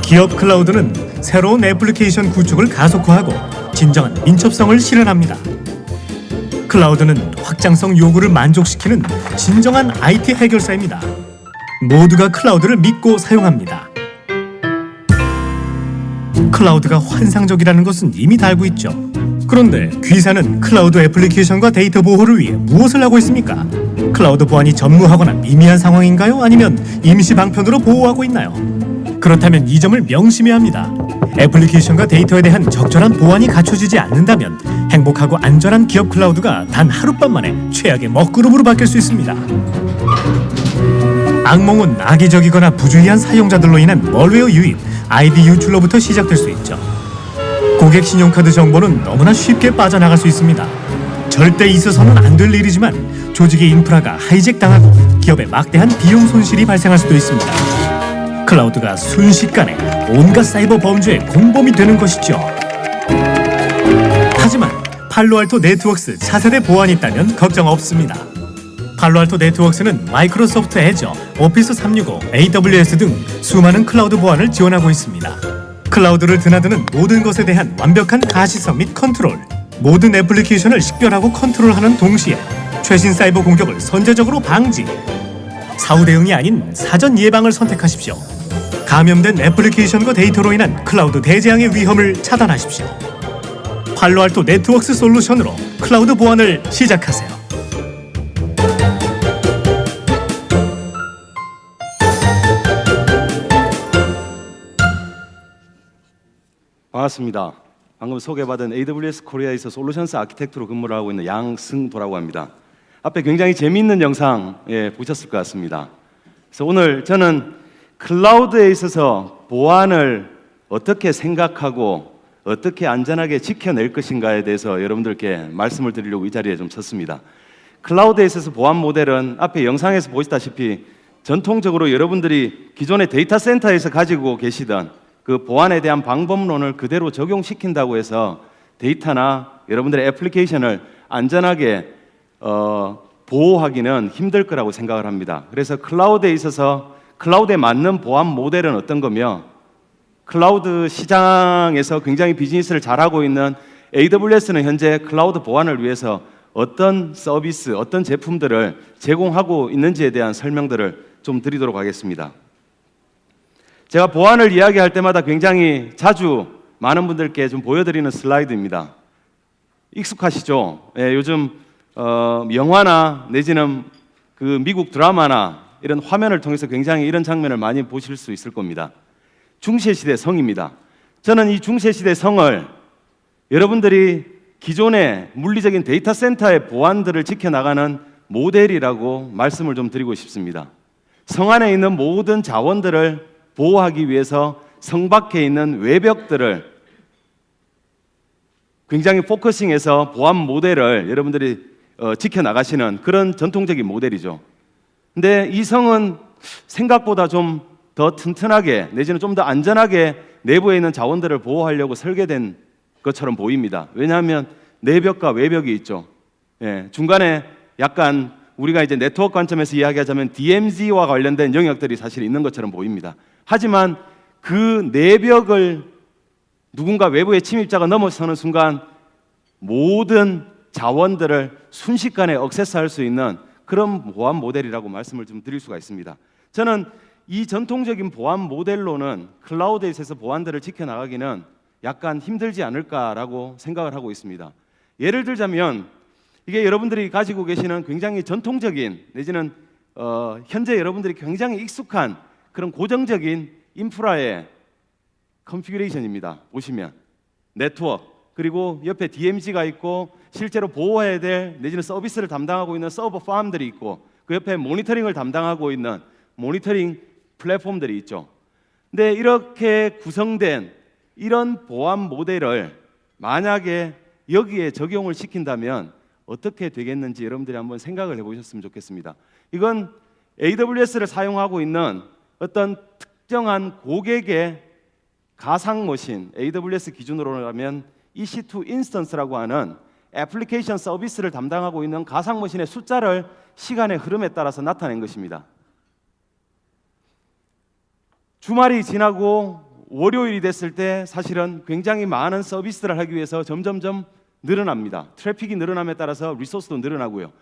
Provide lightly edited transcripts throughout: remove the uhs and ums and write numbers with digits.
기업 클라우드는 새로운 애플리케이션 구축을 가속화하고 진정한 민첩성을 실현합니다. 클라우드는 확장성 요구를 만족시키는 진정한 IT 해결사입니다. 모두가 클라우드를 믿고 사용합니다. 클라우드가 환상적이라는 것은 이미 다 알고 있죠. 그런데 귀사는 클라우드 애플리케이션과 데이터 보호를 위해 무엇을 하고 있습니까? 클라우드 보안이 전무하거나 미미한 상황인가요? 아니면 임시 방편으로 보호하고 있나요? 그렇다면 이 점을 명심해야 합니다. 애플리케이션과 데이터에 대한 적절한 보안이 갖춰지지 않는다면 행복하고 안전한 기업 클라우드가 단 하룻밤 만에 최악의 먹구름으로 바뀔 수 있습니다. 악몽은 악의적이거나 부주의한 사용자들로 인한 멀웨어 유입, 아이디 유출로부터 시작될 수 있죠. 고객 신용카드 정보는 너무나 쉽게 빠져나갈 수 있습니다. 절대 있어서는 안 될 일이지만 조직의 인프라가 하이잭 당하고 기업에 막대한 비용 손실이 발생할 수도 있습니다. 클라우드가 순식간에 온갖 사이버 범죄의 공범이 되는 것이죠. 하지만 팔로알토 네트워크스 차세대 보안이 있다면 걱정 없습니다. 팔로알토 네트워크스는 마이크로소프트 애저, 오피스 365, AWS 등 수많은 클라우드 보안을 지원하고 있습니다. 클라우드를 드나드는 모든 것에 대한 완벽한 가시성 및 컨트롤, 모든 애플리케이션을 식별하고 컨트롤하는 동시에 최신 사이버 공격을 선제적으로 방지, 사후 대응이 아닌 사전 예방을 선택하십시오. 감염된 애플리케이션과 데이터로 인한 클라우드 대재앙의 위험을 차단하십시오. 팔로알토 네트워크스 솔루션으로 클라우드 보안을 시작하세요. 반갑습니다. 방금 소개받은 AWS 코리아에서 솔루션스 아키텍트로 근무를 하고 있는 양승도라고 합니다. 앞에 굉장히 재미있는 영상 보셨을 것 같습니다. 그래서 오늘 저는 클라우드에 있어서 보안을 어떻게 생각하고 어떻게 안전하게 지켜낼 것인가에 대해서 여러분들께 말씀을 드리려고 이 자리에 좀 섰습니다. 클라우드에 있어서 보안 모델은 앞에 영상에서 보시다시피 전통적으로 여러분들이 기존의 데이터 센터에서 가지고 계시던 그 보안에 대한 방법론을 그대로 적용시킨다고 해서 데이터나 여러분들의 애플리케이션을 안전하게 보호하기는 힘들 거라고 생각을 합니다. 그래서 클라우드에 있어서 클라우드에 맞는 보안 모델은 어떤 거며 클라우드 시장에서 굉장히 비즈니스를 잘하고 있는 AWS는 현재 클라우드 보안을 위해서 어떤 서비스, 어떤 제품들을 제공하고 있는지에 대한 설명들을 좀 드리도록 하겠습니다. 제가 보안을 이야기할 때마다 굉장히 자주 많은 분들께 좀 보여드리는 슬라이드입니다. 익숙하시죠? 요즘 영화나 내지는 그 미국 드라마나 이런 화면을 통해서 굉장히 이런 장면을 많이 보실 수 있을 겁니다. 중세시대 성입니다. 저는 이 중세시대 성을 여러분들이 기존의 물리적인 데이터 센터의 보안들을 지켜나가는 모델이라고 말씀을 좀 드리고 싶습니다. 성 안에 있는 모든 자원들을 보호하기 위해서 성 밖에 있는 외벽들을 굉장히 포커싱해서 보안 모델을 여러분들이 지켜나가시는 그런 전통적인 모델이죠. 근데 이 성은 생각보다 좀 더 튼튼하게 내지는 좀 더 안전하게 내부에 있는 자원들을 보호하려고 설계된 것처럼 보입니다. 왜냐하면 내벽과 외벽이 있죠. 중간에 약간 우리가 이제 네트워크 관점에서 이야기하자면 DMZ와 관련된 영역들이 사실 있는 것처럼 보입니다. 하지만 그 내벽을 누군가 외부의 침입자가 넘어서는 순간 모든 자원들을 순식간에 액세스할 수 있는 그런 보안 모델이라고 말씀을 좀 드릴 수가 있습니다. 저는 이 전통적인 보안 모델로는 클라우드에 있어서 보안들을 지켜나가기는 약간 힘들지 않을까라고 생각을 하고 있습니다. 예를 들자면 이게 여러분들이 가지고 계시는 굉장히 전통적인 내지는 현재 여러분들이 굉장히 익숙한 그런 고정적인 인프라의 컨피규레이션입니다. 보시면 네트워크 그리고 옆에 DMZ가 있고 실제로 보호해야 될 내지는 서비스를 담당하고 있는 서버 팜들이 있고 그 옆에 모니터링을 담당하고 있는 모니터링 플랫폼들이 있죠. 근데 이렇게 구성된 이런 보안 모델을 만약에 여기에 적용을 시킨다면 어떻게 되겠는지 여러분들이 한번 생각을 해보셨으면 좋겠습니다. 이건 AWS를 사용하고 있는 어떤 특정한 고객의 가상머신, AWS 기준으로라면 EC2 인스턴스라고 하는 애플리케이션 서비스를 담당하고 있는 가상머신의 숫자를 시간의 흐름에 따라서 나타낸 것입니다. 주말이 지나고 월요일이 됐을 때 사실은 굉장히 많은 서비스를 하기 위해서 점점점 늘어납니다. 트래픽이 늘어남에 따라서 리소스도 늘어나고요.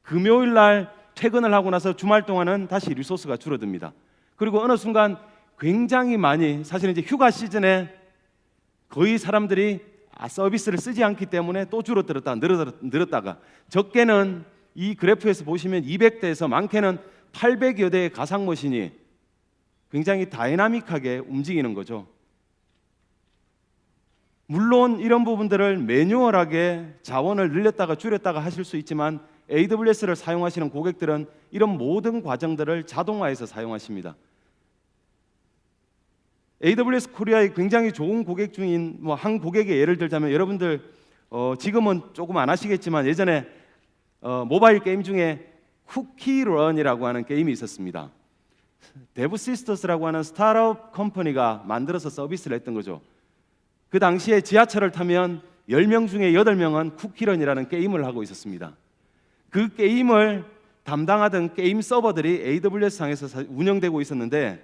금요일 날 퇴근을 하고 나서 주말 동안은 다시 리소스가 줄어듭니다. 그리고 어느 순간 굉장히 많이, 사실은 이제 휴가 시즌에 거의 사람들이 서비스를 쓰지 않기 때문에 또 줄어들었다 늘었다가 적게는 이 그래프에서 보시면 200대에서 많게는 800여 대의 가상 머신이 굉장히 다이나믹하게 움직이는 거죠. 물론 이런 부분들을 매뉴얼하게 자원을 늘렸다가 줄였다가 하실 수 있지만 AWS를 사용하시는 고객들은 이런 모든 과정들을 자동화해서 사용하십니다. AWS 코리아의 굉장히 좋은 고객 중인 한 고객의 예를 들자면, 여러분들 지금은 조금 안 하시겠지만 예전에 모바일 게임 중에 쿠키런이라고 하는 게임이 있었습니다. 데브시스터스라고 하는 스타트업 컴퍼니가 만들어서 서비스를 했던 거죠. 그 당시에 지하철을 타면 10명 중에 8명은 쿠키런이라는 게임을 하고 있었습니다. 그 게임을 담당하던 게임 서버들이 AWS 상에서 운영되고 있었는데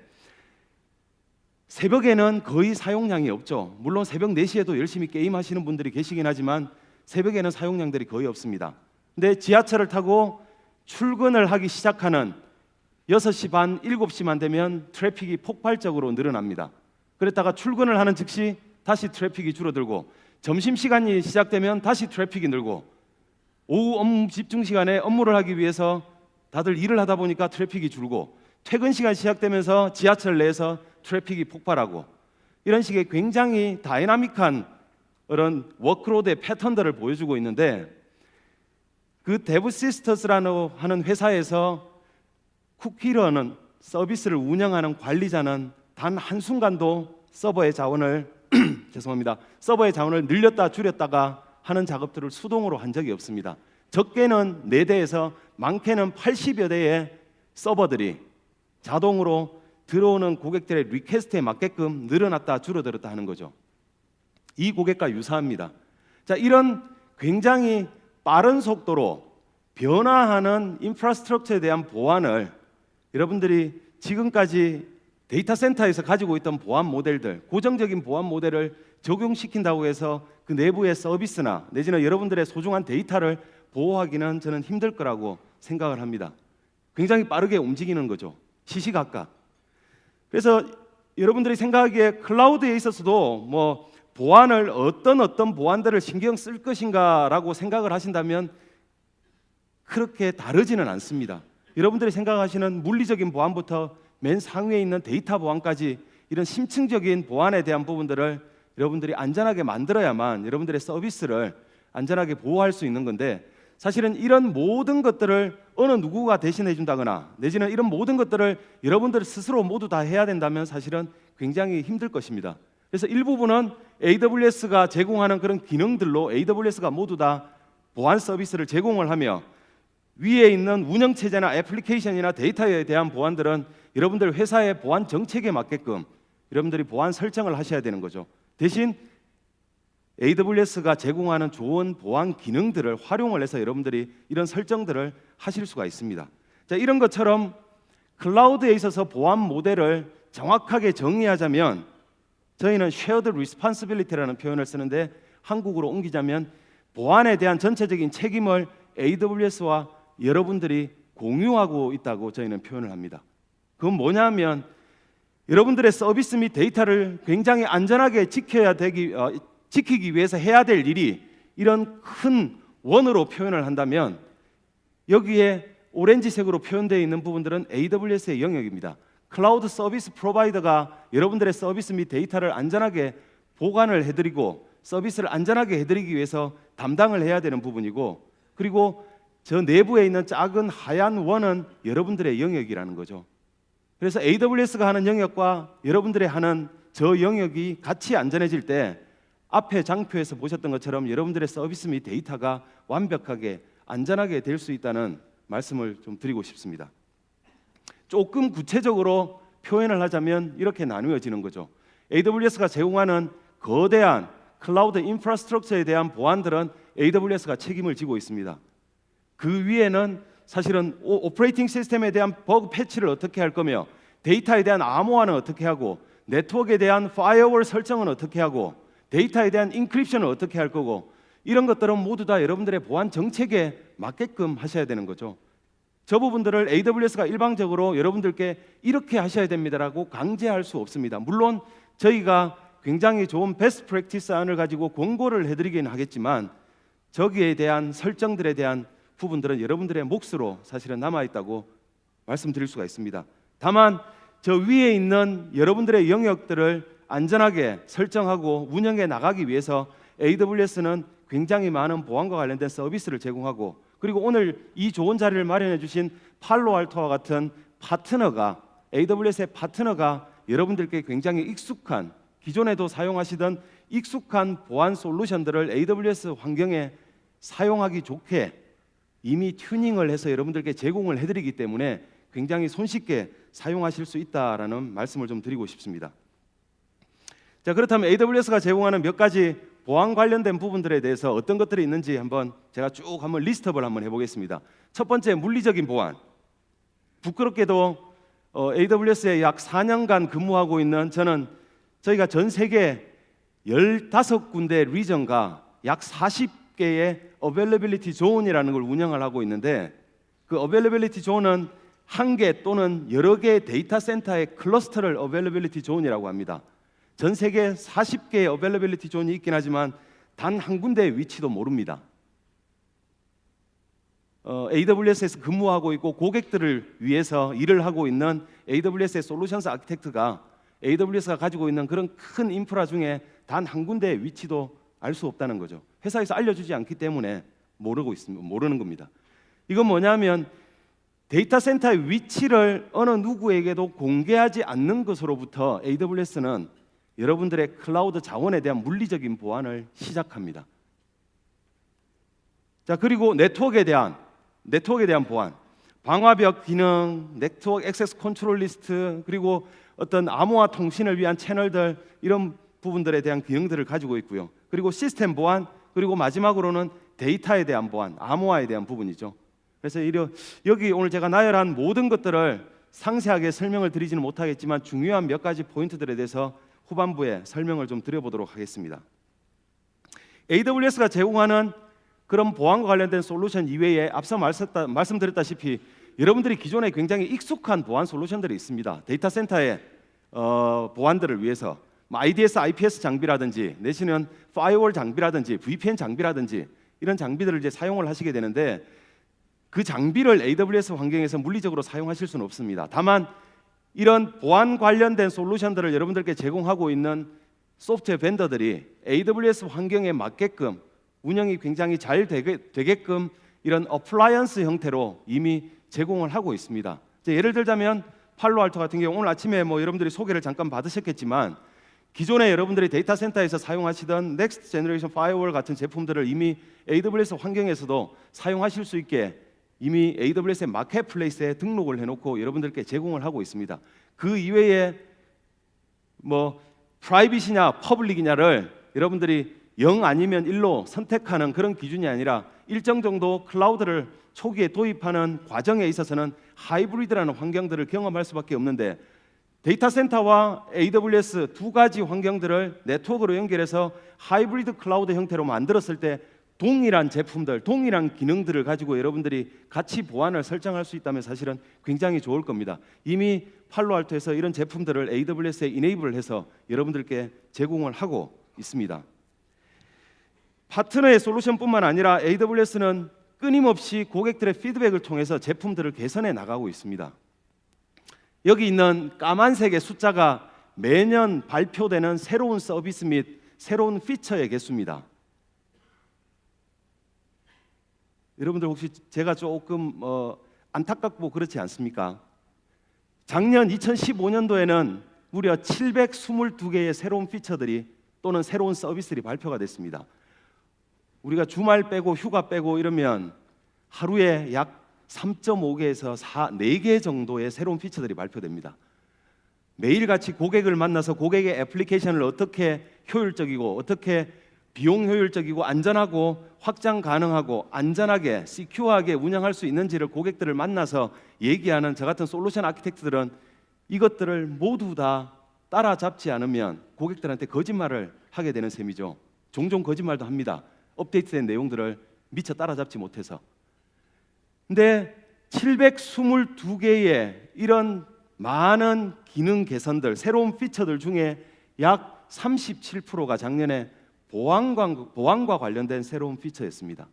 새벽에는 거의 사용량이 없죠. 물론 새벽 4시에도 열심히 게임하시는 분들이 계시긴 하지만 새벽에는 사용량들이 거의 없습니다. 근데 지하철을 타고 출근을 하기 시작하는 6시 반, 7시만 되면 트래픽이 폭발적으로 늘어납니다. 그랬다가 출근을 하는 즉시 다시 트래픽이 줄어들고, 점심시간이 시작되면 다시 트래픽이 늘고, 오후 업무 집중 시간에 업무를 하기 위해서 다들 일을 하다 보니까 트래픽이 줄고, 퇴근 시간 시작되면서 지하철 내에서 트래픽이 폭발하고, 이런 식의 굉장히 다이나믹한 그런 워크로드의 패턴들을 보여주고 있는데, 그 데브시스터스라는 하는 회사에서 쿠키런은 서비스를 운영하는 관리자는 단 한순간도 서버의 자원을 서버의 자원을 늘렸다 줄였다가 하는 작업들을 수동으로 한 적이 없습니다. 적게는 4대에서 많게는 80여 대의 서버들이 자동으로 들어오는 고객들의 리퀘스트에 맞게끔 늘어났다 줄어들었다 하는 거죠. 이 고객과 유사합니다. 자, 이런 굉장히 빠른 속도로 변화하는 인프라스트럭처에 대한 보안을 여러분들이 지금까지 데이터 센터에서 가지고 있던 보안 모델들, 고정적인 보안 모델을 적용시킨다고 해서 그 내부의 서비스나 내지는 여러분들의 소중한 데이터를 보호하기는 저는 힘들 거라고 생각을 합니다. 굉장히 빠르게 움직이는 거죠. 시시각각. 그래서 여러분들이 생각하기에 클라우드에 있어서도 보안을 어떤 보안들을 신경 쓸 것인가라고 생각을 하신다면 그렇게 다르지는 않습니다. 여러분들이 생각하시는 물리적인 보안부터 맨 상위에 있는 데이터 보안까지 이런 심층적인 보안에 대한 부분들을 여러분들이 안전하게 만들어야만 여러분들의 서비스를 안전하게 보호할 수 있는 건데, 사실은 이런 모든 것들을 어느 누구가 대신해 준다거나 내지는 이런 모든 것들을 여러분들 스스로 모두 다 해야 된다면 사실은 굉장히 힘들 것입니다. 그래서 일부분은 AWS가 제공하는 그런 기능들로 AWS가 모두 다 보안 서비스를 제공을 하며, 위에 있는 운영체제나 애플리케이션이나 데이터에 대한 보안들은 여러분들 회사의 보안 정책에 맞게끔 여러분들이 보안 설정을 하셔야 되는 거죠. 대신 AWS가 제공하는 좋은 보안 기능들을 활용을 해서 여러분들이 이런 설정들을 하실 수가 있습니다. 자, 이런 것처럼 클라우드에 있어서 보안 모델을 정확하게 정리하자면 저희는 shared responsibility라는 표현을 쓰는데, 한국어로 옮기자면 보안에 대한 전체적인 책임을 AWS와 여러분들이 공유하고 있다고 저희는 표현을 합니다. 그건 뭐냐면 여러분들의 서비스 및 데이터를 굉장히 안전하게 지키기 위해서 해야 될 일이 이런 큰 원으로 표현을 한다면, 여기에 오렌지색으로 표현되어 있는 부분들은 AWS의 영역입니다. 클라우드 서비스 프로바이더가 여러분들의 서비스 및 데이터를 안전하게 보관을 해드리고 서비스를 안전하게 해드리기 위해서 담당을 해야 되는 부분이고, 그리고 저 내부에 있는 작은 하얀 원은 여러분들의 영역이라는 거죠. 그래서 AWS가 하는 영역과 여러분들이 하는 저 영역이 같이 안전해질 때 앞에 장표에서 보셨던 것처럼 여러분들의 서비스 및 데이터가 완벽하게 안전하게 될 수 있다는 말씀을 좀 드리고 싶습니다. 조금 구체적으로 표현을 하자면 이렇게 나누어지는 거죠. AWS가 제공하는 거대한 클라우드 인프라스트럭처에 대한 보안들은 AWS가 책임을 지고 있습니다. 그 위에는 사실은 오퍼레이팅 시스템에 대한 버그 패치를 어떻게 할 거며, 데이터에 대한 암호화는 어떻게 하고, 네트워크에 대한 파이어월 설정은 어떻게 하고 데이터에 대한 인크립션은 어떻게 할 거고 이런 것들은 모두 다 여러분들의 보안 정책에 맞게끔 하셔야 되는 거죠. 저 부분들을 AWS가 일방적으로 여러분들께 이렇게 하셔야 됩니다라고 강제할 수 없습니다. 물론 저희가 굉장히 좋은 베스트 프랙티스 안을 가지고 공고를 해드리긴 하겠지만 저기에 대한 설정들에 대한 부분들은 여러분들의 몫으로 사실은 남아있다고 말씀드릴 수가 있습니다. 다만 저 위에 있는 여러분들의 영역들을 안전하게 설정하고 운영해 나가기 위해서 AWS는 굉장히 많은 보안과 관련된 서비스를 제공하고 그리고 오늘 이 좋은 자리를 마련해 주신 팔로알토와 같은 파트너가 AWS의 파트너가 여러분들께 굉장히 익숙한 기존에도 사용하시던 익숙한 보안 솔루션들을 AWS 환경에 사용하기 좋게 이미 튜닝을 해서 여러분들께 제공을 해드리기 때문에 굉장히 손쉽게 사용하실 수 있다라는 말씀을 좀 드리고 싶습니다. 자, 그렇다면 AWS가 제공하는 몇 가지 보안 관련된 부분들에 대해서 어떤 것들이 있는지 제가 쭉 리스트업을 해보겠습니다. 첫 번째, 물리적인 보안. 부끄럽게도 AWS에 약 4년간 근무하고 있는 저희가 전 세계 15군데 리전과 약 40개의 어베일러빌리티 존이라는 걸 운영을 하고 있는데 그 어베일러빌리티 존은 한 개 또는 여러 개의 데이터 센터의 클러스터를 어베일러빌리티 존이라고 합니다. 전 세계 40개의 어베일러빌리티 존이 있긴 하지만 단 한 군데의 위치도 모릅니다. AWS에서 근무하고 있고 고객들을 위해서 일을 하고 있는 AWS의 솔루션스 아키텍트가 AWS가 가지고 있는 그런 큰 인프라 중에 단 한 군데의 위치도 알 수 없다는 거죠. 회사에서 알려주지 않기 때문에 모르는 겁니다. 이건 뭐냐면 데이터 센터의 위치를 어느 누구에게도 공개하지 않는 것으로부터 AWS는 여러분들의 클라우드 자원에 대한 물리적인 보안을 시작합니다. 자, 그리고 네트워크에 대한 보안, 방화벽 기능, 네트워크 액세스 컨트롤 리스트, 그리고 어떤 암호화 통신을 위한 채널들 이런 부분들에 대한 기능들을 가지고 있고요. 그리고 시스템 보안, 그리고 마지막으로는 데이터에 대한 보안, 암호화에 대한 부분이죠. 그래서 여기 오늘 제가 나열한 모든 것들을 상세하게 설명을 드리지는 못하겠지만 중요한 몇 가지 포인트들에 대해서 후반부에 설명을 좀 드려보도록 하겠습니다. AWS가 제공하는 그런 보안과 관련된 솔루션 이외에 앞서 말씀드렸다시피 여러분들이 기존에 굉장히 익숙한 보안 솔루션들이 있습니다. 데이터 센터의 보안들을 위해서 IDS, IPS 장비라든지 내지는 파이어월 장비라든지 VPN 장비라든지 이런 장비들을 이제 사용을 하시게 되는데 그 장비를 AWS 환경에서 물리적으로 사용하실 수는 없습니다. 다만 이런 보안 관련된 솔루션들을 여러분들께 제공하고 있는 소프트웨어 벤더들이 AWS 환경에 맞게끔 운영이 굉장히 잘 되게끔 이런 어플라이언스 형태로 이미 제공을 하고 있습니다. 예를 들자면 팔로알토 같은 경우 오늘 아침에 여러분들이 소개를 잠깐 받으셨겠지만 기존에 여러분들이 데이터 센터에서 사용하시던 넥스트 제너레이션 파이어월 같은 제품들을 이미 AWS 환경에서도 사용하실 수 있게 이미 AWS의 마켓플레이스에 등록을 해놓고 여러분들께 제공을 하고 있습니다. 그 이외에 프라이빗이냐 퍼블릭이냐를 여러분들이 0 아니면 1로 선택하는 그런 기준이 아니라 일정 정도 클라우드를 초기에 도입하는 과정에 있어서는 하이브리드라는 환경들을 경험할 수밖에 없는데 데이터 센터와 AWS 두 가지 환경들을 네트워크로 연결해서 하이브리드 클라우드 형태로 만들었을 때 동일한 제품들, 동일한 기능들을 가지고 여러분들이 같이 보안을 설정할 수 있다면 사실은 굉장히 좋을 겁니다. 이미 팔로알토에서 이런 제품들을 AWS에 이네이블을 해서 여러분들께 제공을 하고 있습니다. 파트너의 솔루션뿐만 아니라 AWS는 끊임없이 고객들의 피드백을 통해서 제품들을 개선해 나가고 있습니다. 여기 있는 까만색의 숫자가 매년 발표되는 새로운 서비스 및 새로운 피처의 개수입니다. 여러분들 혹시 제가 조금 안타깝고 그렇지 않습니까? 작년 2015년도에는 무려 722개의 새로운 피처들이 또는 새로운 서비스들이 발표가 됐습니다. 우리가 주말 빼고 휴가 빼고 이러면 하루에 약 3.5개에서 4개 정도의 새로운 피처들이 발표됩니다. 매일같이 고객을 만나서 고객의 애플리케이션을 어떻게 효율적이고 어떻게 비용 효율적이고 안전하고 확장 가능하고 안전하게 시큐어하게 운영할 수 있는지를 고객들을 만나서 얘기하는 저 같은 솔루션 아키텍트들은 이것들을 모두 다 따라잡지 않으면 고객들한테 거짓말을 하게 되는 셈이죠. 종종 거짓말도 합니다. 업데이트된 내용들을 미처 따라잡지 못해서. 근데 722개의 이런 많은 기능 개선들, 새로운 피처들 중에 약 37%가 작년에 보안과 관련된 새로운 피처였습니다.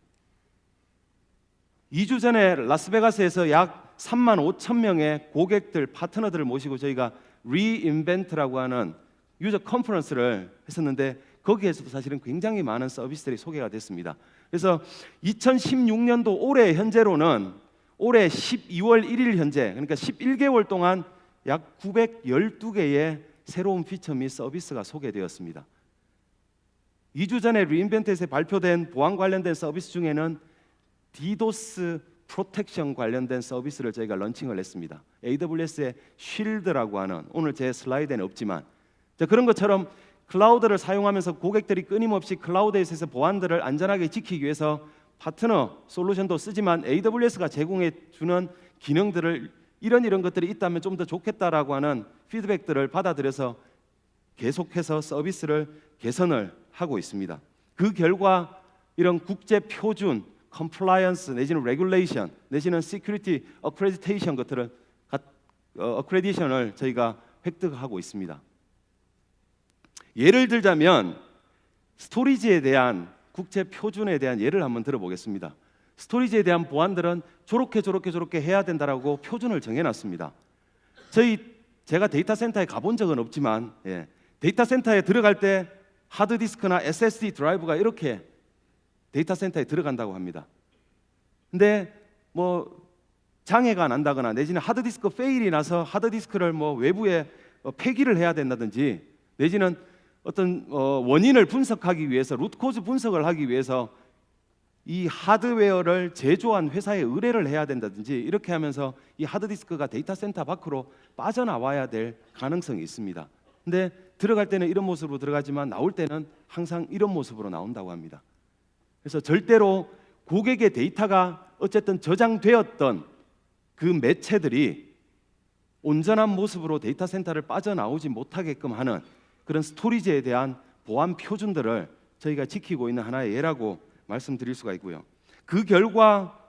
2주 전에 라스베가스에서 약 3만 5천 명의 고객들, 파트너들을 모시고 저희가 리인벤트라고 하는 유저 컨퍼런스를 했었는데 거기에서도 사실은 굉장히 많은 서비스들이 소개가 됐습니다. 그래서 2016년도 올해 현재로는 올해 12월 1일 현재, 그러니까 11개월 동안 약 912개의 새로운 피처 및 서비스가 소개되었습니다. 2주 전에 리인벤트에서 발표된 보안 관련된 서비스 중에는 디도스 프로텍션 관련된 서비스를 저희가 런칭을 했습니다. AWS의 쉴드라고 하는, 오늘 제 슬라이드에는 없지만 그런 것처럼 클라우드를 사용하면서 고객들이 끊임없이 클라우드에서 보안들을 안전하게 지키기 위해서 파트너 솔루션도 쓰지만 AWS가 제공해 주는 기능들을 이런 것들이 있다면 좀 더 좋겠다라고 하는 피드백들을 받아들여서 계속해서 서비스를 개선을 하고 있습니다. 그 결과 이런 국제 표준, 컴플라이언스 내지는 레귤레이션 내지는 시큐리티 어크레디테이션 것들을 어크레디션을 저희가 획득하고 있습니다. 예를 들자면 스토리지에 대한 국제 표준에 대한 예를 한번 들어보겠습니다. 스토리지에 대한 보안들은 저렇게 해야 된다라고 표준을 정해놨습니다. 제가 데이터 센터에 가본 적은 없지만 데이터 센터에 들어갈 때 하드디스크나 SSD 드라이브가 이렇게 데이터 센터에 들어간다고 합니다. 근데 뭐 장애가 난다거나 내지는 하드디스크 페일이 나서 하드디스크를 뭐 외부에 폐기를 해야 된다든지 내지는 어떤 원인을 분석하기 위해서 루트코즈 분석을 하기 위해서 이 하드웨어를 제조한 회사에 의뢰를 해야 된다든지 이렇게 하면서 이 하드디스크가 데이터 센터 밖으로 빠져나와야 될 가능성이 있습니다. 근데 들어갈 때는 이런 모습으로 들어가지만 나올 때는 항상 이런 모습으로 나온다고 합니다. 그래서 절대로 고객의 데이터가 어쨌든 저장되었던 그 매체들이 온전한 모습으로 데이터 센터를 빠져나오지 못하게끔 하는 그런 스토리지에 대한 보안 표준들을 저희가 지키고 있는 하나의 예라고 말씀드릴 수가 있고요. 그 결과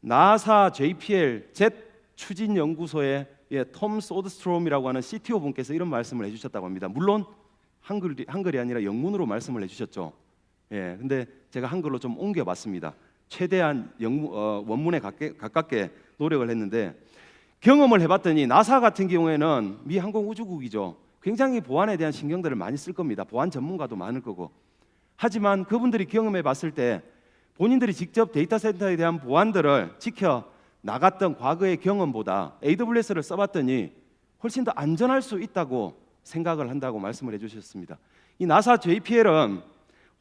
나사 JPL 젯 추진 연구소의 톰 소드스트롬이라고 하는 CTO 분께서 이런 말씀을 해주셨다고 합니다. 물론 한글이 아니라 영문으로 말씀을 해주셨죠. 근데 제가 한글로 좀 옮겨봤습니다. 최대한 원문에 가깝게 노력을 했는데 경험을 해봤더니 나사 같은 경우에는 미 항공우주국이죠. 굉장히 보안에 대한 신경들을 많이 쓸 겁니다. 보안 전문가도 많을 거고. 하지만 그분들이 경험해 봤을 때 본인들이 직접 데이터 센터에 대한 보안들을 지켜 나갔던 과거의 경험보다 AWS를 써봤더니 훨씬 더 안전할 수 있다고 생각을 한다고 말씀을 해주셨습니다. 이 나사 JPL은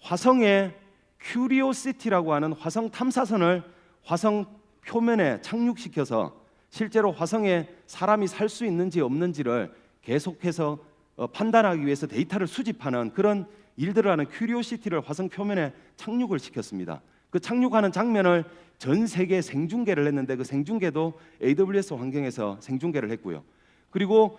화성의 큐리오시티라고 하는 화성 탐사선을 화성 표면에 착륙시켜서 실제로 화성에 사람이 살 수 있는지 없는지를 계속해서 판단하기 위해서 데이터를 수집하는 그런 일들을 하는 큐리오시티를 화성 표면에 착륙을 시켰습니다. 그 착륙하는 장면을 전 세계에 생중계를 했는데 그 생중계도 AWS 환경에서 생중계를 했고요. 그리고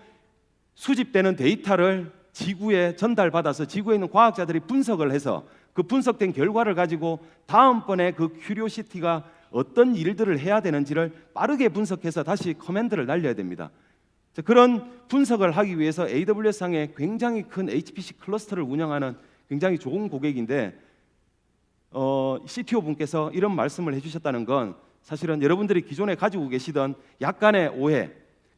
수집되는 데이터를 지구에 전달받아서 지구에 있는 과학자들이 분석을 해서 그 분석된 결과를 가지고 다음번에 그 큐리오시티가 어떤 일들을 해야 되는지를 빠르게 분석해서 다시 커맨드를 날려야 됩니다. 그런 분석을 하기 위해서 AWS상에 굉장히 큰 HPC 클러스터를 운영하는 굉장히 좋은 고객인데 CTO 분께서 이런 말씀을 해주셨다는 건 사실은 여러분들이 기존에 가지고 계시던 약간의 오해,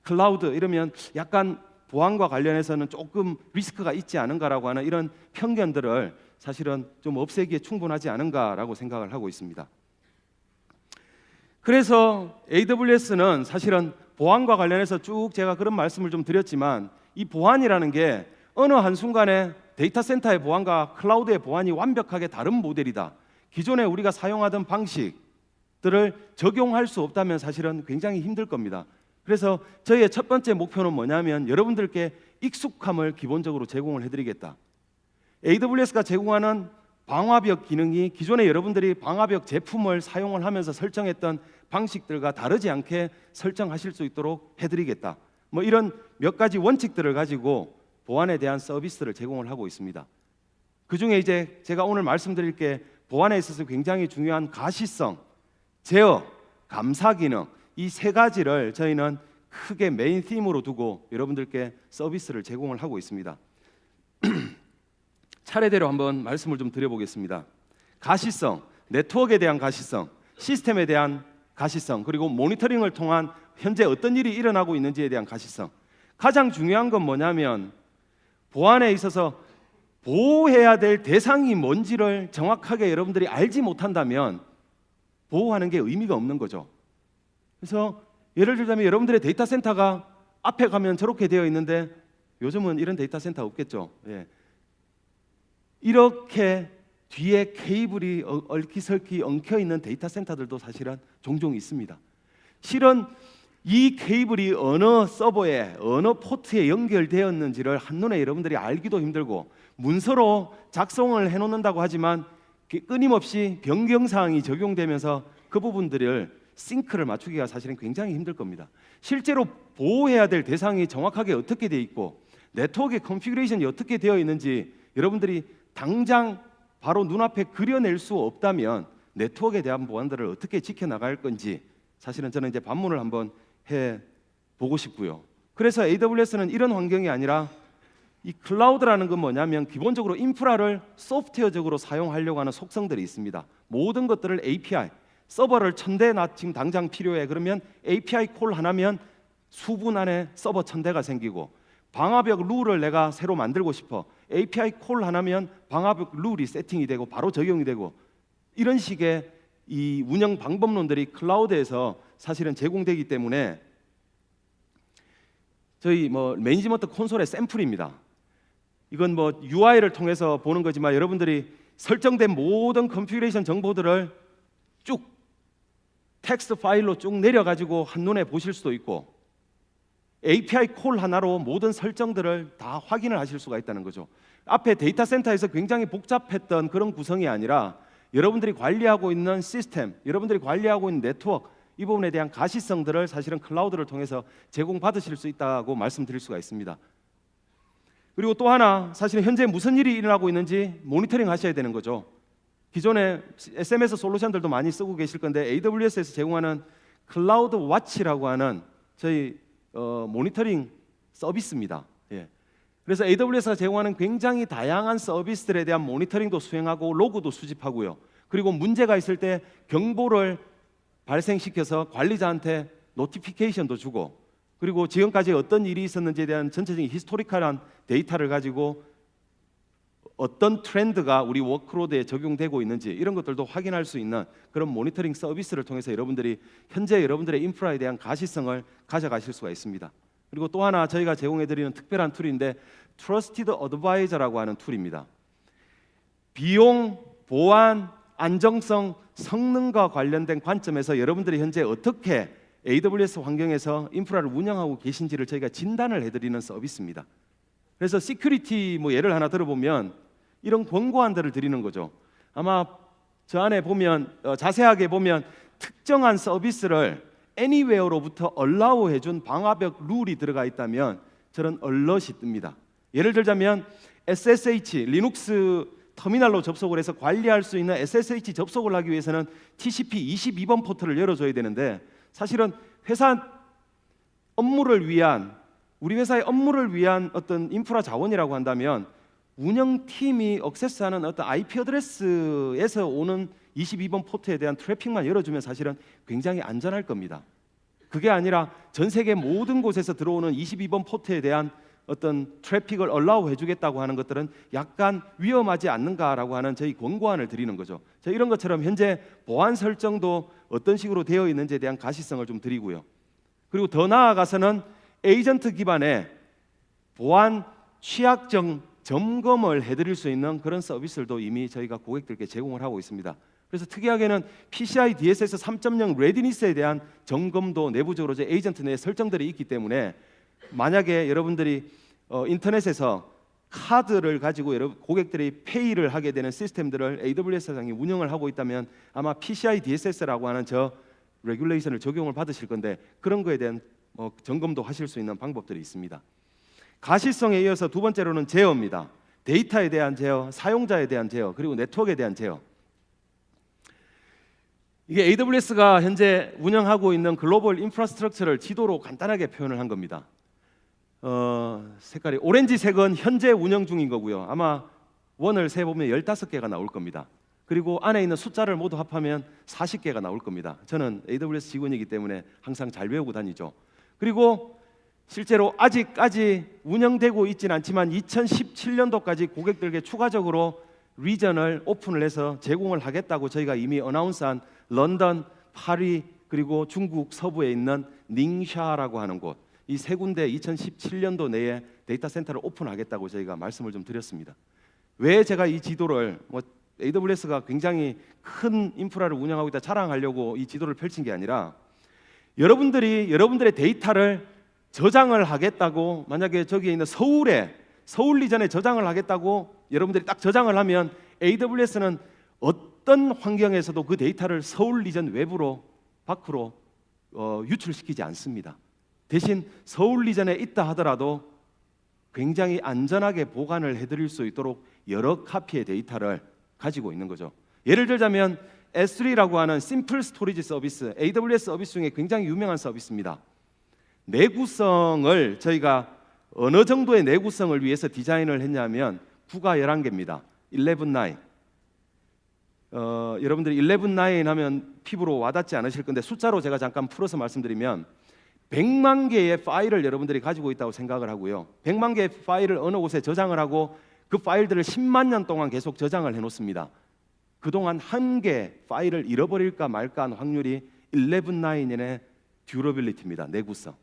클라우드 이러면 약간 보안과 관련해서는 조금 리스크가 있지 않은가라고 하는 이런 편견들을 사실은 좀 없애기에 충분하지 않은가라고 생각을 하고 있습니다. 그래서 AWS는 사실은 보안과 관련해서 쭉 제가 그런 말씀을 좀 드렸지만 이 보안이라는 게 어느 한순간에 데이터 센터의 보안과 클라우드의 보안이 완벽하게 다른 모델이다. 기존에 우리가 사용하던 방식들을 적용할 수 없다면 사실은 굉장히 힘들 겁니다. 그래서 저희의 첫 번째 목표는 뭐냐면 여러분들께 익숙함을 기본적으로 제공을 해드리겠다. AWS가 제공하는 방화벽 기능이 기존에 여러분들이 방화벽 제품을 사용을 하면서 설정했던 방식들과 다르지 않게 설정하실 수 있도록 해드리겠다. 뭐 이런 몇 가지 원칙들을 가지고 보안에 대한 서비스를 제공을 하고 있습니다. 그 중에 이제 제가 오늘 말씀드릴 게 보안에 있어서 굉장히 중요한 가시성, 제어, 감사 기능 이 세 가지를 저희는 크게 메인 팀으로 두고 여러분들께 서비스를 제공을 하고 있습니다. 차례대로 한번 말씀을 좀 드려보겠습니다. 가시성, 네트워크에 대한 가시성, 시스템에 대한 가시성, 그리고 모니터링을 통한 현재 어떤 일이 일어나고 있는지에 대한 가시성. 가장 중요한 건 뭐냐면 보안에 있어서 보호해야 될 대상이 뭔지를 정확하게 여러분들이 알지 못한다면 보호하는 게 의미가 없는 거죠. 그래서 예를 들자면 여러분들의 데이터 센터가 앞에 가면 저렇게 되어 있는데 요즘은 이런 데이터 센터 없겠죠. 예. 이렇게 뒤에 케이블이 얼키설키 엉켜 있는 데이터 센터들도 사실은 종종 있습니다. 실은 이 케이블이 어느 서버에 어느 포트에 연결되었는지를 한눈에 여러분들이 알기도 힘들고 문서로 작성을 해놓는다고 하지만 끊임없이 변경사항이 적용되면서 그 부분들을 싱크를 맞추기가 사실은 굉장히 힘들 겁니다. 실제로 보호해야 될 대상이 정확하게 어떻게 되어 있고 네트워크의 컨피그레이션이 어떻게 되어 있는지 여러분들이 당장 바로 눈앞에 그려낼 수 없다면 네트워크에 대한 보안들을 어떻게 지켜나갈 건지 사실은 저는 이제 반문을 한번 해보고 싶고요. 그래서 AWS는 이런 환경이 아니라 이 클라우드라는 건 뭐냐면 기본적으로 인프라를 소프트웨어적으로 사용하려고 하는 속성들이 있습니다. 모든 것들을 API, 서버를 1000대 나 지금 당장 필요해. 그러면 API 콜 하나면 수분 안에 서버 1000대가 생기고 방화벽 룰을 내가 새로 만들고 싶어. API 콜 하나면 방화벽 룰이 세팅이 되고 바로 적용이 되고 이런 식의 이 운영 방법론들이 클라우드에서 사실은 제공되기 때문에 저희 매니지먼트 콘솔의 샘플입니다. 이건 UI를 통해서 보는 거지만 여러분들이 설정된 모든 컨피그레이션 정보들을 쭉 텍스트 파일로 쭉 내려가지고 한눈에 보실 수도 있고 API 콜 하나로 모든 설정들을 다 확인을 하실 수가 있다는 거죠. 앞에 데이터 센터에서 굉장히 복잡했던 그런 구성이 아니라 여러분들이 관리하고 있는 시스템, 여러분들이 관리하고 있는 네트워크 이 부분에 대한 가시성들을 사실은 클라우드를 통해서 제공받으실 수 있다고 말씀드릴 수가 있습니다. 그리고 또 하나 사실은 현재 무슨 일이 일어나고 있는지 모니터링 하셔야 되는 거죠. 기존에 SMS 솔루션들도 많이 쓰고 계실 건데 AWS에서 제공하는 클라우드 와치라고 하는 저희 모니터링 서비스입니다. 예. 그래서 AWS가 제공하는 굉장히 다양한 서비스들에 대한 모니터링도 수행하고 로그도 수집하고요. 그리고 문제가 있을 때 경보를 발생시켜서 관리자한테 노티피케이션도 주고 그리고 지금까지 어떤 일이 있었는지에 대한 전체적인 히스토리컬한 데이터를 가지고 어떤 트렌드가 우리 워크로드에 적용되고 있는지 이런 것들도 확인할 수 있는 그런 모니터링 서비스를 통해서 여러분들이 현재 여러분들의 인프라에 대한 가시성을 가져가실 수가 있습니다. 그리고 또 하나 저희가 제공해드리는 특별한 툴인데 트러스티드 어드바이저라고 하는 툴입니다. 비용, 보안, 안정성, 성능과 관련된 관점에서 여러분들이 현재 어떻게 AWS 환경에서 인프라를 운영하고 계신지를 저희가 진단을 해드리는 서비스입니다. 그래서 시큐리티 예를 하나 들어보면 이런 권고안들을 드리는 거죠. 아마 저 안에 보면 자세하게 보면 특정한 서비스를 anywhere로부터 allow 해준 방화벽 룰이 들어가 있다면 저런 alert이 뜹니다. 예를 들자면 SSH 리눅스 터미널로 접속을 해서 관리할 수 있는 SSH 접속을 하기 위해서는 TCP 22번 포트를 열어줘야 되는데 사실은 회사 업무를 위한 우리 회사의 업무를 위한 어떤 인프라 자원이라고 한다면 운영팀이 액세스하는 어떤 IP 어드레스에서 오는 22번 포트에 대한 트래픽만 열어주면 사실은 굉장히 안전할 겁니다. 그게 아니라 전 세계 모든 곳에서 들어오는 22번 포트에 대한 어떤 트래픽을 allow 해주겠다고 하는 것들은 약간 위험하지 않는가라고 하는 저희 권고안을 드리는 거죠. 이런 것처럼 현재 보안 설정도 어떤 식으로 되어 있는지에 대한 가시성을 좀 드리고요. 그리고 더 나아가서는 에이전트 기반의 보안 취약점 점검을 해드릴 수 있는 그런 서비스들도 이미 저희가 고객들께 제공을 하고 있습니다. 그래서 특이하게는 PCI DSS 3.0 레디니스에 대한 점검도 내부적으로 제 에이전트 내에 설정들이 있기 때문에 만약에 여러분들이 인터넷에서 카드를 가지고 고객들이 페이를 하게 되는 시스템들을 AWS상이 운영을 하고 있다면 아마 PCI DSS라고 하는 저 레귤레이션을 적용을 받으실 건데 그런 거에 대한 점검도 하실 수 있는 방법들이 있습니다. 가시성에 이어서 두 번째로는 제어입니다. 데이터에 대한 제어, 사용자에 대한 제어, 그리고 네트워크에 대한 제어. 이게 AWS가 현재 운영하고 있는 글로벌 인프라스트럭처를 지도로 간단하게 표현을 한 겁니다. 색깔이 오렌지색은 현재 운영 중인 거고요. 아마 원을 세보면 15개가 나올 겁니다. 그리고 안에 있는 숫자를 모두 합하면 40개가 나올 겁니다. 저는 AWS 직원이기 때문에 항상 잘 외우고 다니죠. 그리고 실제로 아직까지 운영되고 있지는 않지만 2017년도까지 고객들에게 추가적으로 리전을 오픈을 해서 제공을 하겠다고 저희가 이미 어나운스한 런던, 파리, 그리고 중국 서부에 있는 닝샤라고 하는 곳, 이 세 군데 2017년도 내에 데이터 센터를 오픈하겠다고 저희가 말씀을 좀 드렸습니다. 왜 제가 이 지도를 AWS가 굉장히 큰 인프라를 운영하고 있다 자랑하려고 이 지도를 펼친 게 아니라, 여러분들의 데이터를 저장을 하겠다고, 만약에 저기에 있는 서울 리전에 저장을 하겠다고 여러분들이 딱 저장을 하면 AWS는 어떤 환경에서도 그 데이터를 서울 리전 외부로 밖으로 유출시키지 않습니다. 대신 서울 리전에 있다 하더라도 굉장히 안전하게 보관을 해드릴 수 있도록 여러 카피의 데이터를 가지고 있는 거죠. 예를 들자면 S3라고 하는 심플 스토리지 서비스, AWS 서비스 중에 굉장히 유명한 서비스입니다. 내구성을 저희가 어느 정도의 내구성을 위해서 디자인을 했냐면 9가 11개입니다. 11.9. 여러분들이 11.9 하면 피부로 와닿지 않으실 건데 숫자로 제가 잠깐 풀어서 말씀드리면 100만 개의 파일을 여러분들이 가지고 있다고 생각을 하고요. 100만 개의 파일을 어느 곳에 저장을 하고 그 파일들을 10만 년 동안 계속 저장을 해놓습니다. 그동안 한 개 파일을 잃어버릴까 말까 하는 확률이 11.9의 듀러빌리티입니다. 내구성.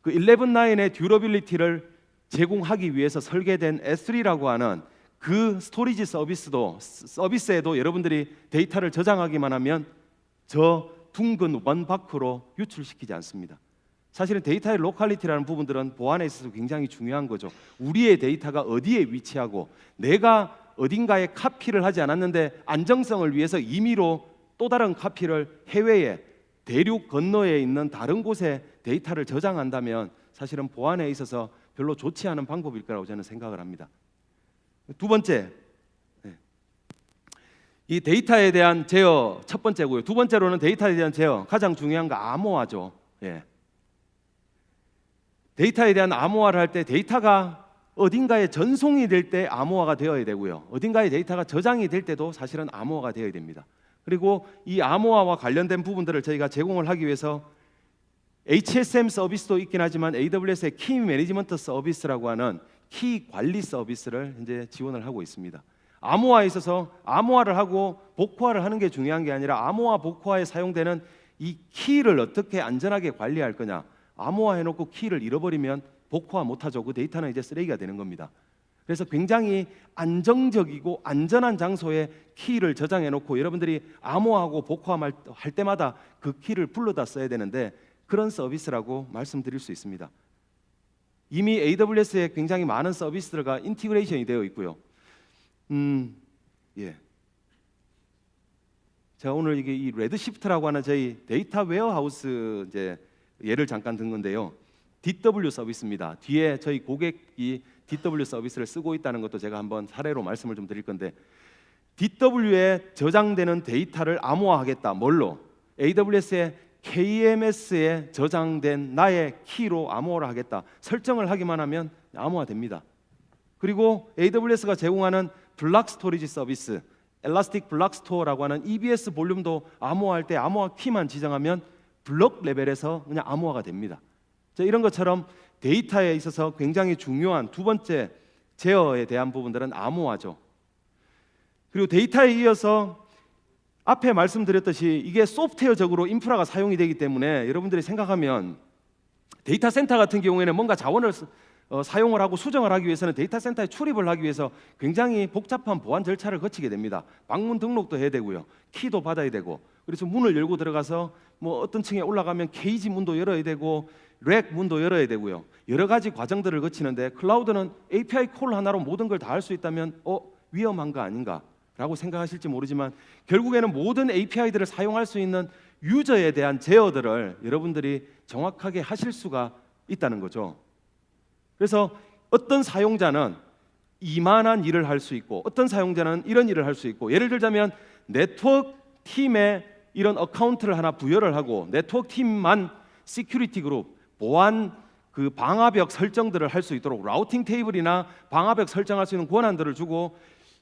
그 11.9의 듀러빌리티를 제공하기 위해서 설계된 S3라고 하는 그 스토리지 서비스에도 여러분들이 데이터를 저장하기만 하면 저 둥근 원 밖으로 유출시키지 않습니다. 사실은 데이터의 로컬리티라는 부분들은 보안에 있어서 굉장히 중요한 거죠. 우리의 데이터가 어디에 위치하고 내가 어딘가에 카피를 하지 않았는데 안정성을 위해서 임의로 또 다른 카피를 해외에 대륙 건너에 있는 다른 곳에 데이터를 저장한다면 사실은 보안에 있어서 별로 좋지 않은 방법일 거라고 저는 생각을 합니다. 두 번째, 이 데이터에 대한 제어 첫 번째고요. 두 번째로는 데이터에 대한 제어, 가장 중요한 거 암호화죠. 데이터에 대한 암호화를 할 때 데이터가 어딘가에 전송이 될 때 암호화가 되어야 되고요. 어딘가에 데이터가 저장이 될 때도 사실은 암호화가 되어야 됩니다. 그리고 이 암호화와 관련된 부분들을 저희가 제공을 하기 위해서 HSM 서비스도 있긴 하지만 AWS의 키 매니지먼트 서비스라고 하는 키 관리 서비스를 현재 지원을 하고 있습니다. 암호화에 있어서 암호화를 하고 복호화를 하는 게 중요한 게 아니라 암호화 복호화에 사용되는 이 키를 어떻게 안전하게 관리할 거냐. 암호화 해놓고 키를 잃어버리면 복호화 못하죠. 그 데이터는 이제 쓰레기가 되는 겁니다. 그래서 굉장히 안정적이고 안전한 장소에 키를 저장해놓고 여러분들이 암호화하고 복호화 할 때마다 그 키를 불러다 써야 되는데 그런 서비스라고 말씀드릴 수 있습니다. 이미 AWS에 굉장히 많은 서비스들과 인티그레이션이 되어 있고요. 제가 오늘 이게 이 레드시프트라고 하는 저희 데이터 웨어하우스 이제 예를 잠깐 든 건데요. DW 서비스입니다. 뒤에 저희 고객이 DW 서비스를 쓰고 있다는 것도 제가 한번 사례로 말씀을 좀 드릴 건데, DW에 저장되는 데이터를 암호화하겠다. 뭘로? AWS의 KMS에 저장된 나의 키로 암호화를 하겠다. 설정을 하기만 하면 암호화됩니다. 그리고 AWS가 제공하는 블락 스토리지 서비스, 엘라스틱 블락 스토어라고 하는 EBS 볼륨도 암호화할 때 암호화 키만 지정하면 블록 레벨에서 그냥 암호화가 됩니다. 이런 것처럼 데이터에 있어서 굉장히 중요한 두 번째 제어에 대한 부분들은 암호화죠. 그리고 데이터에 이어서 앞에 말씀드렸듯이 이게 소프트웨어적으로 인프라가 사용이 되기 때문에 여러분들이 생각하면 데이터 센터 같은 경우에는 뭔가 자원을 사용을 하고 수정을 하기 위해서는 데이터 센터에 출입을 하기 위해서 굉장히 복잡한 보안 절차를 거치게 됩니다. 방문 등록도 해야 되고요, 키도 받아야 되고, 그래서 문을 열고 들어가서 뭐 어떤 층에 올라가면 케이지 문도 열어야 되고 렉 문도 열어야 되고요, 여러 가지 과정들을 거치는데 클라우드는 API 콜 하나로 모든 걸 다 할 수 있다면 위험한 거 아닌가 라고 생각하실지 모르지만 결국에는 모든 API들을 사용할 수 있는 유저에 대한 제어들을 여러분들이 정확하게 하실 수가 있다는 거죠. 그래서 어떤 사용자는 이만한 일을 할 수 있고 어떤 사용자는 이런 일을 할 수 있고, 예를 들자면 네트워크 팀에 이런 어카운트를 하나 부여를 하고 네트워크 팀만 시큐리티 그룹, 보안 그 방화벽 설정들을 할 수 있도록 라우팅 테이블이나 방화벽 설정할 수 있는 권한들을 주고,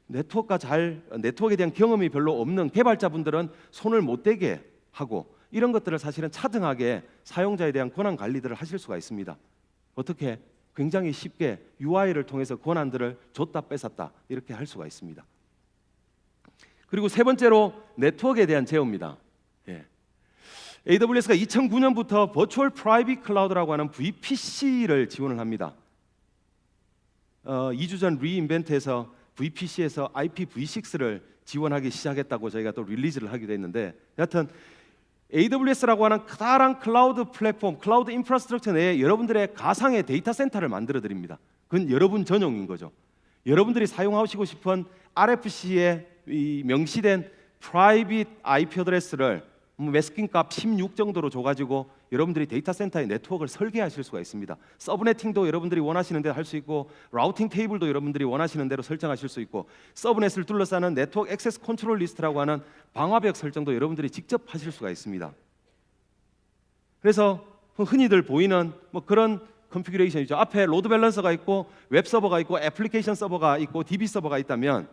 네트워크에 대한 경험이 별로 없는 개발자분들은 손을 못 대게 하고, 이런 것들을 사실은 차등하게 사용자에 대한 권한 관리들을 하실 수가 있습니다. 어떻게? 굉장히 쉽게 UI를 통해서 권한들을 줬다 뺏었다 이렇게 할 수가 있습니다. 그리고 세 번째로 네트워크에 대한 제어입니다. AWS가 2009년부터 버추얼 프라이빗 클라우드라고 하는 VPC를 지원을 합니다. 2주 전 리인벤트에서 VPC에서 IPv6를 지원하기 시작했다고 저희가 또 릴리즈를 하기도 했는데, 여하튼 AWS라고 하는 커다란 클라우드 플랫폼, 클라우드 인프라스트럭처 내에 여러분들의 가상의 데이터 센터를 만들어 드립니다. 그건 여러분 전용인 거죠. 여러분들이 사용하시고 싶은 RFC에 명시된 프라이빗 IP 어드레스를 매스킹 값 16 정도로 줘가지고 여러분들이 데이터 센터의 네트워크를 설계하실 수가 있습니다. 서브네팅도 여러분들이 원하시는 대로 할 수 있고, 라우팅 테이블도 여러분들이 원하시는 대로 설정하실 수 있고, 서브넷을 둘러싸는 네트워크 액세스 컨트롤 리스트라고 하는 방화벽 설정도 여러분들이 직접 하실 수가 있습니다. 그래서 흔히들 보이는 그런 컨피규레이션이죠. 앞에 로드 밸런서가 있고, 웹 서버가 있고, 애플리케이션 서버가 있고, DB 서버가 있다면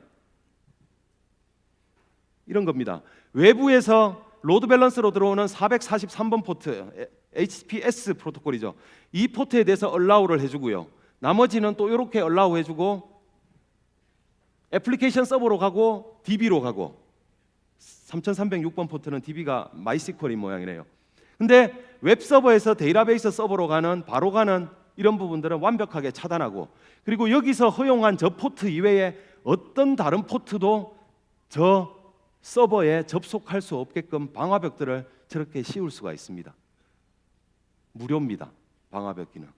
이런 겁니다. 외부에서 로드 밸런스로 들어오는 443번 포트, HTTPS 프로토콜이죠. 이 포트에 대해서 allow를 해주고요. 나머지는 또 이렇게 allow 해주고, 애플리케이션 서버로 가고 DB로 가고, 3306번 포트는 DB가 MySQL인 모양이네요. 근데 웹 서버에서 데이터베이스 서버로 가는, 바로 가는 이런 부분들은 완벽하게 차단하고, 그리고 여기서 허용한 저 포트 이외에 어떤 다른 포트도 저 서버에 접속할 수 없게끔 방화벽들을 저렇게 씌울 수가 있습니다. 무료입니다. 방화벽 기능.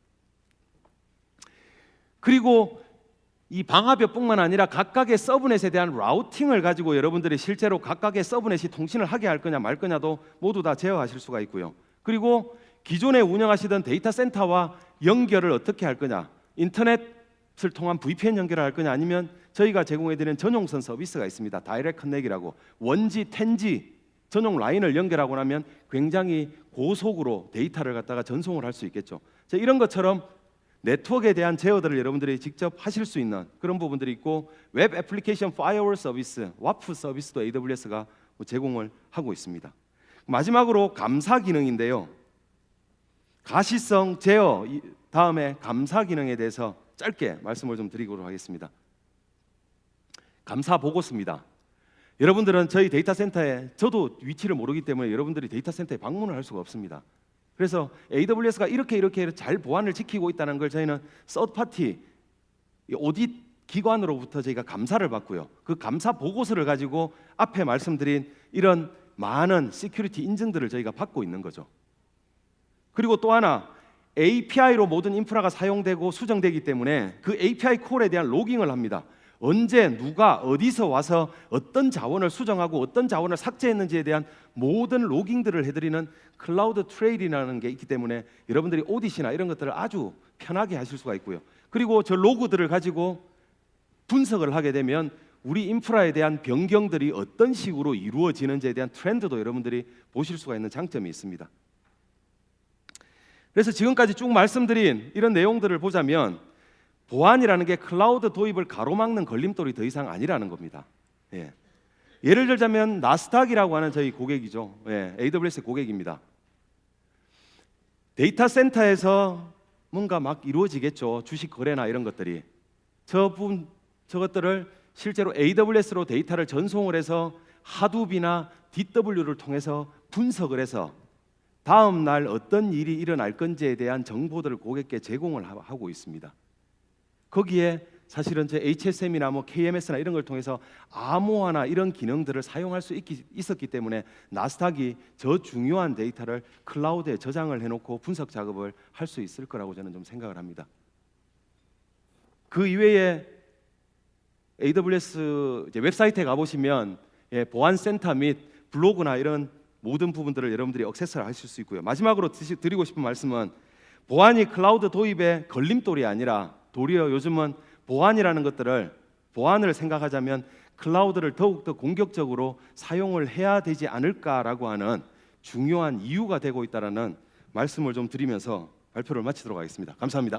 그리고 이 방화벽뿐만 아니라 각각의 서브넷에 대한 라우팅을 가지고 여러분들이 실제로 각각의 서브넷이 통신을 하게 할 거냐 말 거냐도 모두 다 제어하실 수가 있고요. 그리고 기존에 운영하시던 데이터 센터와 연결을 어떻게 할 거냐, 인터넷을 통한 VPN 연결을 할 거냐, 아니면 저희가 제공해드리는 전용선 서비스가 있습니다. 다이렉트 커넥이라고, 원지, 텐지 전용 라인을 연결하고 나면 굉장히 고속으로 데이터를 갖다가 전송을 할 수 있겠죠. 이런 것처럼 네트워크에 대한 제어들을 여러분들이 직접 하실 수 있는 그런 부분들이 있고, 웹 애플리케이션 파이어월 서비스, WAF 서비스도 AWS가 제공을 하고 있습니다. 마지막으로 감사 기능인데요. 가시성 제어 다음에 감사 기능에 대해서 짧게 말씀을 좀 드리도록 하겠습니다. 감사 보고서입니다. 여러분들은 저희 데이터 센터에, 저도 위치를 모르기 때문에 여러분들이 데이터 센터에 방문을 할 수가 없습니다. 그래서 AWS가 이렇게 잘 보안을 지키고 있다는 걸 저희는 서드파티 오딧 기관으로부터 저희가 감사를 받고요. 그 감사 보고서를 가지고 앞에 말씀드린 이런 많은 시큐리티 인증들을 저희가 받고 있는 거죠. 그리고 또 하나, API로 모든 인프라가 사용되고 수정되기 때문에 그 API 콜에 대한 로깅을 합니다. 언제 누가 어디서 와서 어떤 자원을 수정하고 어떤 자원을 삭제했는지에 대한 모든 로깅들을 해드리는 클라우드 트레일이라는 게 있기 때문에 여러분들이 오디시나 이런 것들을 아주 편하게 하실 수가 있고요. 그리고 저 로그들을 가지고 분석을 하게 되면 우리 인프라에 대한 변경들이 어떤 식으로 이루어지는지에 대한 트렌드도 여러분들이 보실 수가 있는 장점이 있습니다. 그래서 지금까지 쭉 말씀드린 이런 내용들을 보자면 보안이라는 게 클라우드 도입을 가로막는 걸림돌이 더 이상 아니라는 겁니다. 예를 들자면 나스닥이라고 하는 저희 고객이죠. AWS 고객입니다. 데이터 센터에서 뭔가 막 이루어지겠죠. 주식 거래나 이런 것들이. 저것들을 실제로 AWS로 데이터를 전송을 해서 하둡이나 DW를 통해서 분석을 해서 다음 날 어떤 일이 일어날 건지에 대한 정보들을 고객께 제공을 하고 있습니다. 거기에 사실은 제 HSM이나 KMS나 이런 걸 통해서 암호화나 이런 기능들을 사용할 수 있었기 때문에 나스닥이 저 중요한 데이터를 클라우드에 저장을 해놓고 분석 작업을 할 수 있을 거라고 저는 좀 생각을 합니다. 그 이외에 AWS 웹사이트에 가보시면 보안센터 및 블로그나 이런 모든 부분들을 여러분들이 액세스를 하실 수 있고요. 마지막으로 드리고 싶은 말씀은 보안이 클라우드 도입의 걸림돌이 아니라 도리어 요즘은 보안을 생각하자면 클라우드를 더욱더 공격적으로 사용을 해야 되지 않을까라고 하는 중요한 이유가 되고 있다는 말씀을 좀 드리면서 발표를 마치도록 하겠습니다. 감사합니다.